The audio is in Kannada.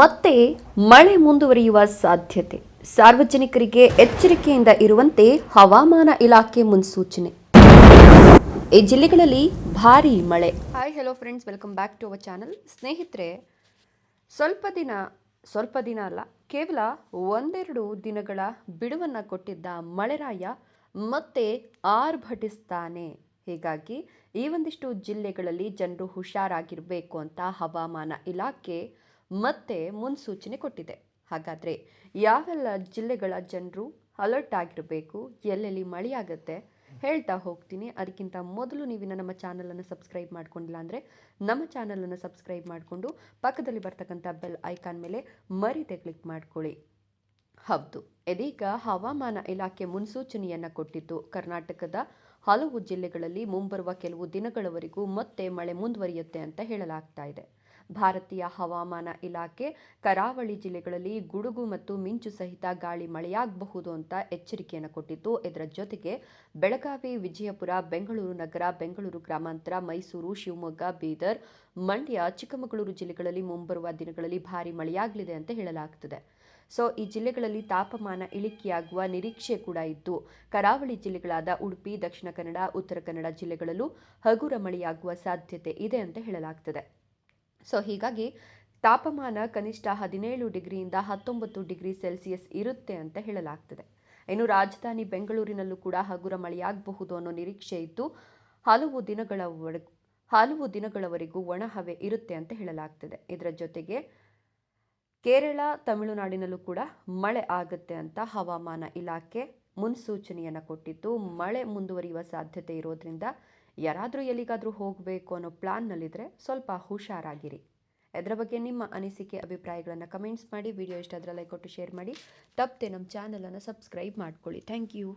ಮತ್ತೆ ಮಳೆ ಮುಂದುವರಿಯುವ ಸಾಧ್ಯತೆ, ಸಾರ್ವಜನಿಕರಿಗೆ ಎಚ್ಚರಿಕೆಯಿಂದ ಇರುವಂತೆ ಹವಾಮಾನ ಇಲಾಖೆ ಮುನ್ಸೂಚನೆ. ಈ ಜಿಲ್ಲೆಗಳಲ್ಲಿ ಭಾರೀ ಮಳೆ. Hi hello friends, welcome back to our channel. ಸ್ನೇಹಿತರೆ, ಸ್ವಲ್ಪ ದಿನ ಅಲ್ಲ, ಕೇವಲ ಒಂದೆರಡು ದಿನಗಳ ಬಿಡುವನ್ನು ಕೊಟ್ಟಿದ್ದ ಮಳೆರಾಯ ಮತ್ತೆ ಆರ್ಭಟಿಸ್ತಾನೆ. ಹೀಗಾಗಿ ಈ ಒಂದಿಷ್ಟು ಜಿಲ್ಲೆಗಳಲ್ಲಿ ಜನರು ಹುಷಾರಾಗಿರಬೇಕು ಅಂತ ಹವಾಮಾನ ಇಲಾಖೆ ಮತ್ತೆ ಮುನ್ಸೂಚನೆ ಕೊಟ್ಟಿದೆ. ಹಾಗಾದರೆ ಯಾವೆಲ್ಲ ಜಿಲ್ಲೆಗಳ ಜನರು ಅಲರ್ಟ್ ಆಗಿರಬೇಕು, ಎಲ್ಲೆಲ್ಲಿ ಮಳೆಯಾಗುತ್ತೆ ಹೇಳ್ತಾ ಹೋಗ್ತೀನಿ. ಅದಕ್ಕಿಂತ ಮೊದಲು ನೀವಿನ ನಮ್ಮ ಚಾನಲನ್ನು ಸಬ್ಸ್ಕ್ರೈಬ್ ಮಾಡ್ಕೊಂಡಿಲ್ಲ ಅಂದರೆ ನಮ್ಮ ಚಾನಲನ್ನು ಸಬ್ಸ್ಕ್ರೈಬ್ ಮಾಡಿಕೊಂಡು ಪಕ್ಕದಲ್ಲಿ ಬರ್ತಕ್ಕಂಥ ಬೆಲ್ ಐಕಾನ್ ಮೇಲೆ ಮರೀದೆ ಕ್ಲಿಕ್ ಮಾಡ್ಕೊಳ್ಳಿ. ಹೌದು, ಇದೀಗ ಹವಾಮಾನ ಇಲಾಖೆ ಮುನ್ಸೂಚನೆಯನ್ನು ಕೊಟ್ಟಿದ್ದು ಕರ್ನಾಟಕದ ಹಲವು ಜಿಲ್ಲೆಗಳಲ್ಲಿ ಮುಂಬರುವ ಕೆಲವು ದಿನಗಳವರೆಗೂ ಮತ್ತೆ ಮಳೆ ಮುಂದುವರಿಯುತ್ತೆ ಅಂತ ಹೇಳಲಾಗ್ತಾ ಇದೆ. ಭಾರತೀಯ ಹವಾಮಾನ ಇಲಾಖೆ ಕರಾವಳಿ ಜಿಲ್ಲೆಗಳಲ್ಲಿ ಗುಡುಗು ಮತ್ತು ಮಿಂಚು ಸಹಿತ ಗಾಳಿ ಮಳೆಯಾಗಬಹುದು ಅಂತ ಎಚ್ಚರಿಕೆಯನ್ನು ಕೊಟ್ಟಿದ್ದು, ಇದರ ಜೊತೆಗೆ ಬೆಳಗಾವಿ, ವಿಜಯಪುರ, ಬೆಂಗಳೂರು ನಗರ, ಬೆಂಗಳೂರು ಗ್ರಾಮಾಂತರ, ಮೈಸೂರು, ಶಿವಮೊಗ್ಗ, ಬೀದರ್, ಮಂಡ್ಯ, ಚಿಕ್ಕಮಗಳೂರು ಜಿಲ್ಲೆಗಳಲ್ಲಿ ಮುಂಬರುವ ದಿನಗಳಲ್ಲಿ ಭಾರೀ ಮಳೆಯಾಗಲಿದೆ ಅಂತ ಹೇಳಲಾಗ್ತಿದೆ. ಸೊ ಈ ಜಿಲ್ಲೆಗಳಲ್ಲಿ ತಾಪಮಾನ ಇಳಿಕೆಯಾಗುವ ನಿರೀಕ್ಷೆ ಕೂಡ ಇದ್ದು, ಕರಾವಳಿ ಜಿಲ್ಲೆಗಳಾದ ಉಡುಪಿ, ದಕ್ಷಿಣ ಕನ್ನಡ, ಉತ್ತರ ಕನ್ನಡ ಜಿಲ್ಲೆಗಳಲ್ಲೂ ಹಗುರ ಮಳೆಯಾಗುವ ಸಾಧ್ಯತೆ ಇದೆ ಅಂತ ಹೇಳಲಾಗ್ತದೆ. ಸೊ ಹೀಗಾಗಿ ತಾಪಮಾನ ಕನಿಷ್ಠ 17 ಡಿಗ್ರಿಯಿಂದ 19 ಡಿಗ್ರಿ ಸೆಲ್ಸಿಯಸ್ ಇರುತ್ತೆ ಅಂತ ಹೇಳಲಾಗ್ತದೆ. ಇನ್ನು ರಾಜಧಾನಿ ಬೆಂಗಳೂರಿನಲ್ಲೂ ಕೂಡ ಹಗುರ ಮಳೆಯಾಗಬಹುದು ಅನ್ನೋ ನಿರೀಕ್ಷೆ ಇದ್ದು, ಹಲವು ದಿನಗಳವರೆಗೂ ಒಣಹವೆ ಇರುತ್ತೆ ಅಂತ ಹೇಳಲಾಗ್ತದೆ. ಇದರ ಜೊತೆಗೆ ಕೇರಳ, ತಮಿಳುನಾಡಿನಲ್ಲೂ ಕೂಡ ಮಳೆ ಆಗುತ್ತೆ ಅಂತ ಹವಾಮಾನ ಇಲಾಖೆ ಮುನ್ಸೂಚನೆಯನ್ನು ಕೊಟ್ಟಿದ್ದು, ಮಳೆ ಮುಂದುವರಿಯುವ ಸಾಧ್ಯತೆ ಇರೋದ್ರಿಂದ ಯಾರಾದರೂ ಎಲ್ಲಿಗಾದರೂ ಹೋಗಬೇಕು ಅನ್ನೋ ಪ್ಲಾನ್ನಲ್ಲಿದ್ದರೆ ಸ್ವಲ್ಪ ಹುಷಾರಾಗಿರಿ. ಇದರ ಬಗ್ಗೆ ನಿಮ್ಮ ಅನಿಸಿಕೆ, ಅಭಿಪ್ರಾಯಗಳನ್ನು ಕಮೆಂಟ್ಸ್ ಮಾಡಿ. ವಿಡಿಯೋ ಇಷ್ಟ ಆದರೆ ಲೈಕ್ ಕೊಟ್ಟು ಶೇರ್ ಮಾಡಿ. ತಪ್ಪದೆ ನಮ್ಮ ಚಾನಲನ್ನು ಸಬ್ಸ್ಕ್ರೈಬ್ ಮಾಡ್ಕೊಳ್ಳಿ. Thank you.